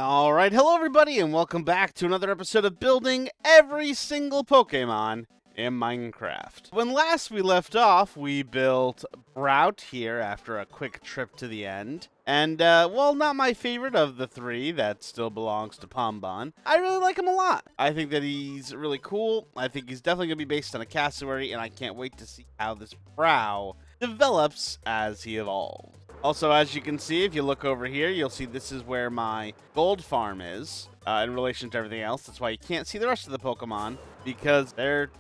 All right, hello everybody, and welcome back to another episode of building every single Pokemon in Minecraft. When last we left off, we built Brout here after a quick trip to the end. And, well, not my favorite of the three, that still belongs to Pombon. I really like him a lot. I think that he's really cool. I think he's definitely going to be based on a cassowary, and I can't wait to see how this Brow develops as he evolves. Also, as you can see, if you look over here, you'll see this is where my gold farm is in relation to everything else. That's why you can't see the rest of the Pokemon, because they're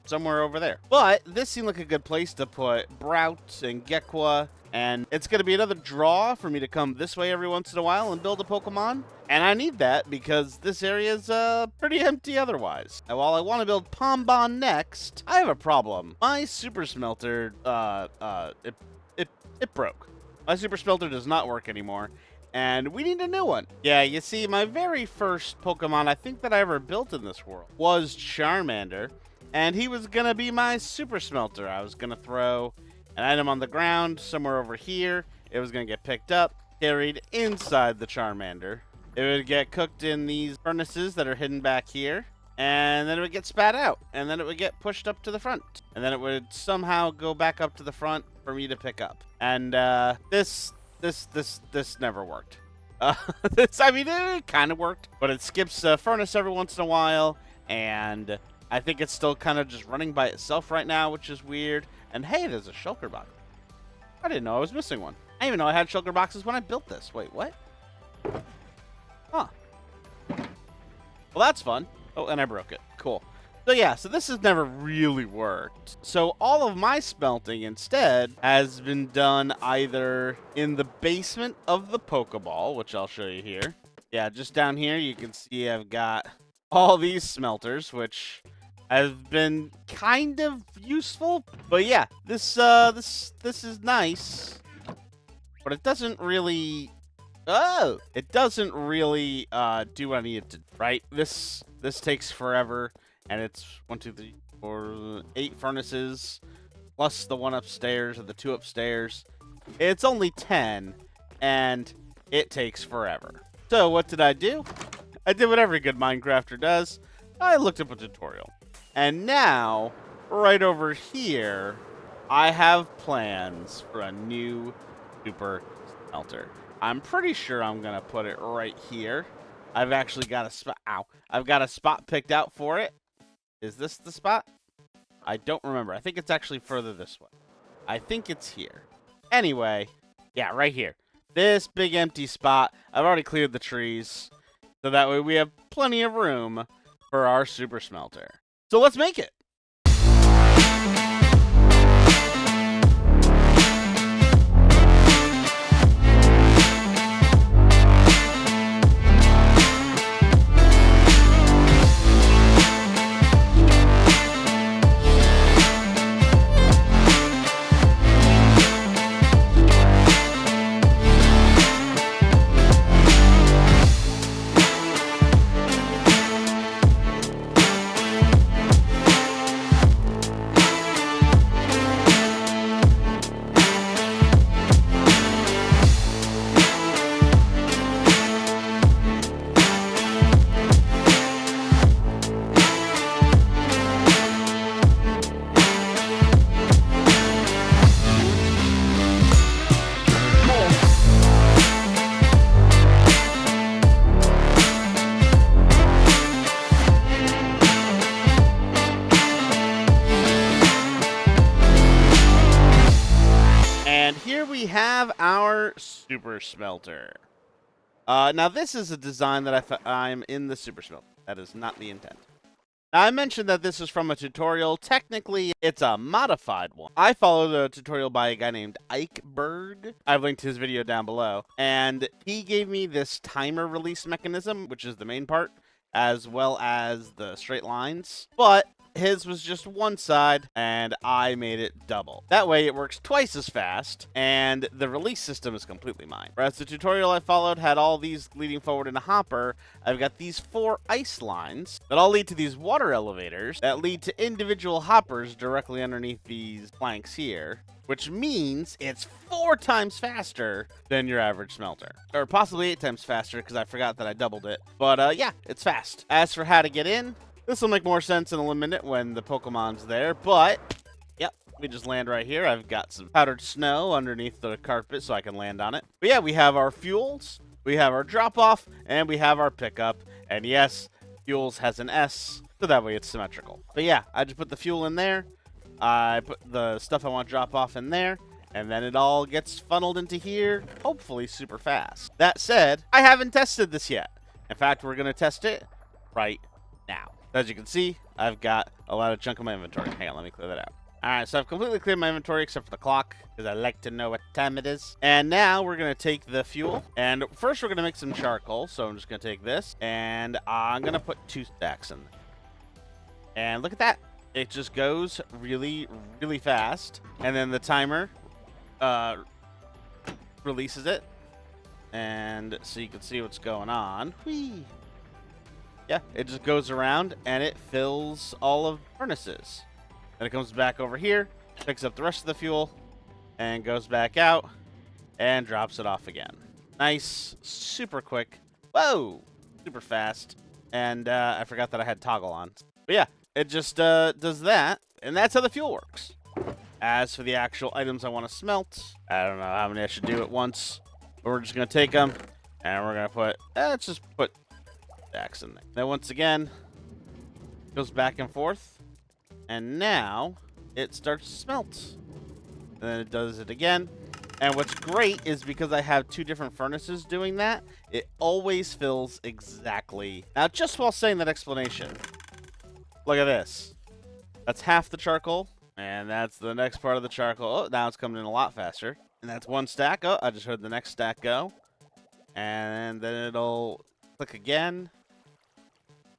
somewhere over there. But this seemed like a good place to put Brout and Gekwa, and it's going to be another draw for me to come this way every once in a while and build a Pokemon. And I need that because this area is pretty empty otherwise. And while I want to build Pombon next, I have a problem. My Super Smelter, it broke. My Super Smelter does not work anymore, and we need a new one. Yeah, you see, my very first Pokemon I think that I ever built in this world was Charmander, and he was going to be my Super Smelter. I was going to throw an item on the ground somewhere over here. It was going to get picked up, carried inside the Charmander. It would get cooked in these furnaces that are hidden back here, and then it would get spat out, and then it would get pushed up to the front, and then it would somehow go back up to the front for me to pick up. And this never worked. I mean, it kind of worked, but it skips a furnace every once in a while, and I think it's still kind of just running by itself right now, which is weird. And hey, there's a shulker box. I didn't know I was missing one. I didn't even know I had shulker boxes when I built this. Wait, what? Huh. Well, that's fun. Oh, and I broke it. Cool. So yeah, so this has never really worked. So all of my smelting instead has been done either in the basement of the Pokeball, which I'll show you here. Yeah, just down here you can see I've got all these smelters, which have been kind of useful. But yeah, this is nice, but it doesn't really it doesn't really do what I need it to, right? This takes forever. And it's 1, 2, 3, 4, 8 furnaces, plus the one upstairs or the 2 upstairs. It's only 10, and it takes forever. So what did I do? I did what every good Minecrafter does. I looked up a tutorial. And now, right over here, I have plans for a new Super Smelter. I'm pretty sure I'm going to put it right here. I've actually got a spot. Ow. I've got a spot picked out for it. Is this the spot? I don't remember. I think it's actually further this way. I think it's here. Anyway, yeah, right here. This big empty spot. I've already cleared the trees, so that way we have plenty of room for our Super Smelter. So let's make it. We have our Super Smelter. Now this is a design that I'm in the Super Smelter. That is not the intent. Now I mentioned that this is from a tutorial. Technically, it's a modified one. I followed a tutorial by a guy named Ikeburg. I've linked his video down below. And he gave me this timer release mechanism, which is the main part, as well as the straight lines. But His was just one side, and I made it double. That way it works twice as fast, and the release system is completely mine. Whereas the tutorial I followed had all these leading forward in a hopper, I've got these 4 ice lines that all lead to these water elevators that lead to individual hoppers directly underneath these planks here, which means it's 4 times faster than your average smelter. Or possibly 8 times faster, because I forgot that I doubled it. But yeah, it's fast. As for how to get in, this will make more sense in a minute when the Pokemon's there, but yep, we just land right here. I've got some powdered snow underneath the carpet so I can land on it. But yeah, we have our fuels, we have our drop-off, and we have our pickup. And yes, fuels has an S, so that way it's symmetrical. But yeah, I just put the fuel in there. I put the stuff I want to drop off in there, and then it all gets funneled into here, hopefully super fast. That said, I haven't tested this yet. In fact, we're going to test it right now. As you can see, I've got a lot of junk in my inventory. Hang on, let me clear that out. Alright, so I've completely cleared my inventory except for the clock, because I like to know what time it is. And now we're going to take the fuel, and first we're going to make some charcoal, so I'm just going to take this, and I'm going to put 2 stacks in there. And look at that. It just goes really, really fast. And then the timer releases it. And so you can see what's going on. Whee! Yeah, it just goes around and it fills all of the furnaces. Then it comes back over here, picks up the rest of the fuel, and goes back out and drops it off again. Nice, super quick. Whoa! Super fast. And I forgot that I had toggle on. But yeah. It just does that, and that's how the fuel works. As for the actual items I want to smelt, I don't know how many I should do at once, but we're just going to take them, and we're going to put, let's just put stacks in there. Then once again, goes back and forth, and now it starts to smelt. And then it does it again. And what's great is because I have 2 different furnaces doing that, it always fills exactly. Now, just while saying that explanation, look at this. That's half the charcoal, and that's the next part of the charcoal. Oh, now it's coming in a lot faster. And that's 1 stack. Oh, I just heard the next stack go. And then it'll click again,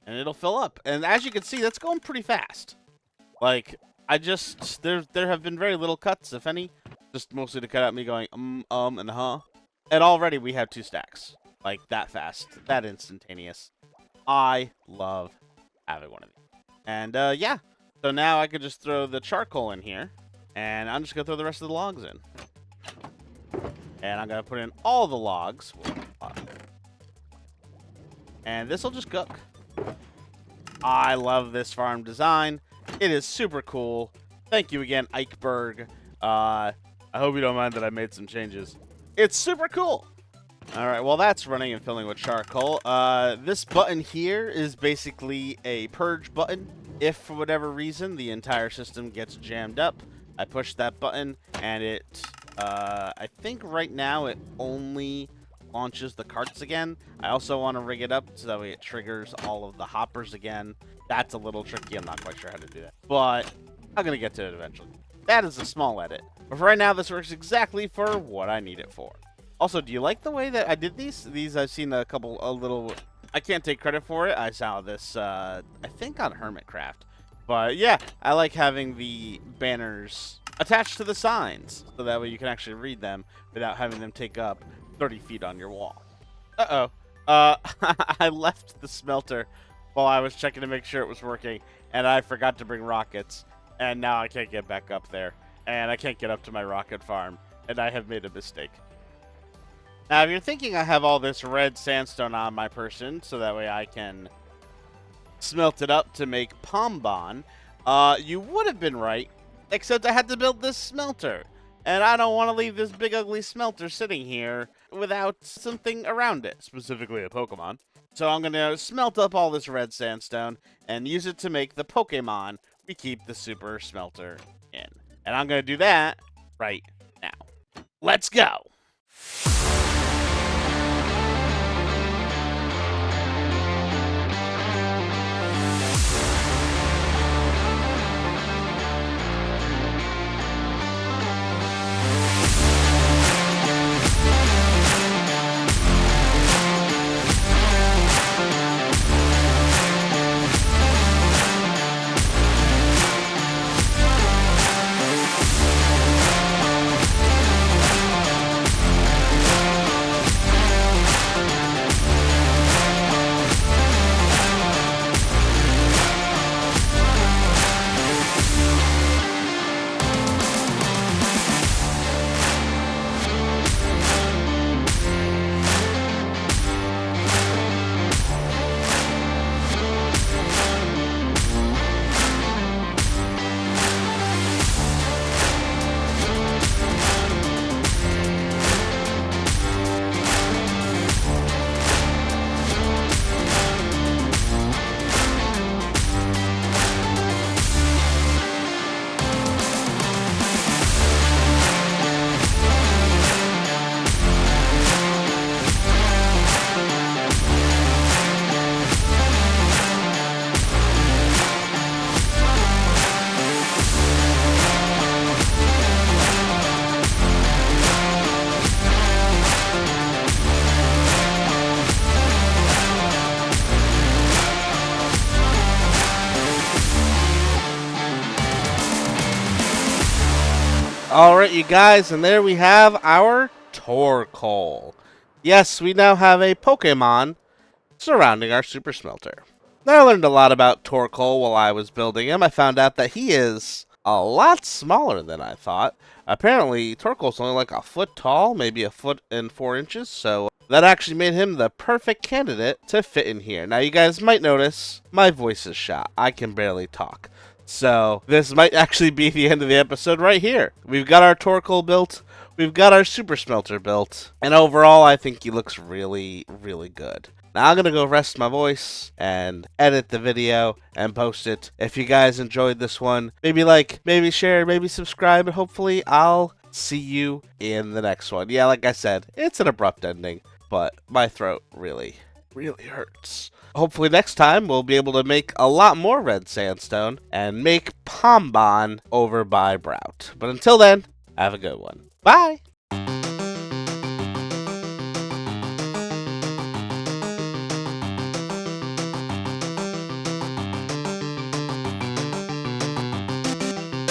and it'll fill up. And as you can see, that's going pretty fast. Like, there have been very little cuts, if any. Just mostly to cut out me going, and huh. And already we have 2 stacks. Like, that fast. That instantaneous. I love having one of these. And, yeah. So now I could just throw the charcoal in here. And I'm just going to throw the rest of the logs in. And I'm going to put in all the logs. And this will just cook. I love this farm design. It is super cool. Thank you again, Ikeburg. I hope you don't mind that I made some changes. It's super cool. All right, well, that's running and filling with charcoal. This button here is basically a purge button. If, for whatever reason, the entire system gets jammed up, I push that button, and it, I think right now it only launches the carts again. I also want to rig it up so that way it triggers all of the hoppers again. That's a little tricky. I'm not quite sure how to do that, but I'm going to get to it eventually. That is a small edit. But for right now, this works exactly for what I need it for. Also, do you like the way that I did these? These, I've seen a little... I can't take credit for it. I saw this, I think on Hermitcraft. But yeah, I like having the banners attached to the signs, so that way you can actually read them without having them take up 30 feet on your wall. Uh-oh. I left the smelter while I was checking to make sure it was working, and I forgot to bring rockets, and now I can't get back up there, and I can't get up to my rocket farm, and I have made a mistake. Now, if you're thinking I have all this red sandstone on my person, so that way I can smelt it up to make Pombon, you would have been right, except I had to build this smelter. And I don't want to leave this big ugly smelter sitting here without something around it, specifically a Pokemon. So I'm going to smelt up all this red sandstone and use it to make the Pokemon we keep the super smelter in. And I'm going to do that right now. Let's go! Alright, you guys, and there we have our Torkoal. Yes, we now have a Pokemon surrounding our Super Smelter. Now, I learned a lot about Torkoal while I was building him. I found out that he is a lot smaller than I thought. Apparently, Torkoal's only like a foot tall, maybe a foot and 4 inches, so that actually made him the perfect candidate to fit in here. Now, you guys might notice my voice is shot. I can barely talk. So, this might actually be the end of the episode right here. We've got our Torkoal built, we've got our Super Smelter built, and overall, I think he looks really, really good. Now, I'm going to go rest my voice and edit the video and post it. If you guys enjoyed this one, maybe like, maybe share, maybe subscribe, and hopefully I'll see you in the next one. Yeah, like I said, it's an abrupt ending, but my throat really hurts. Hopefully next time we'll be able to make a lot more red sandstone and make Pombon over by Brout. But until then, have a good one. Bye!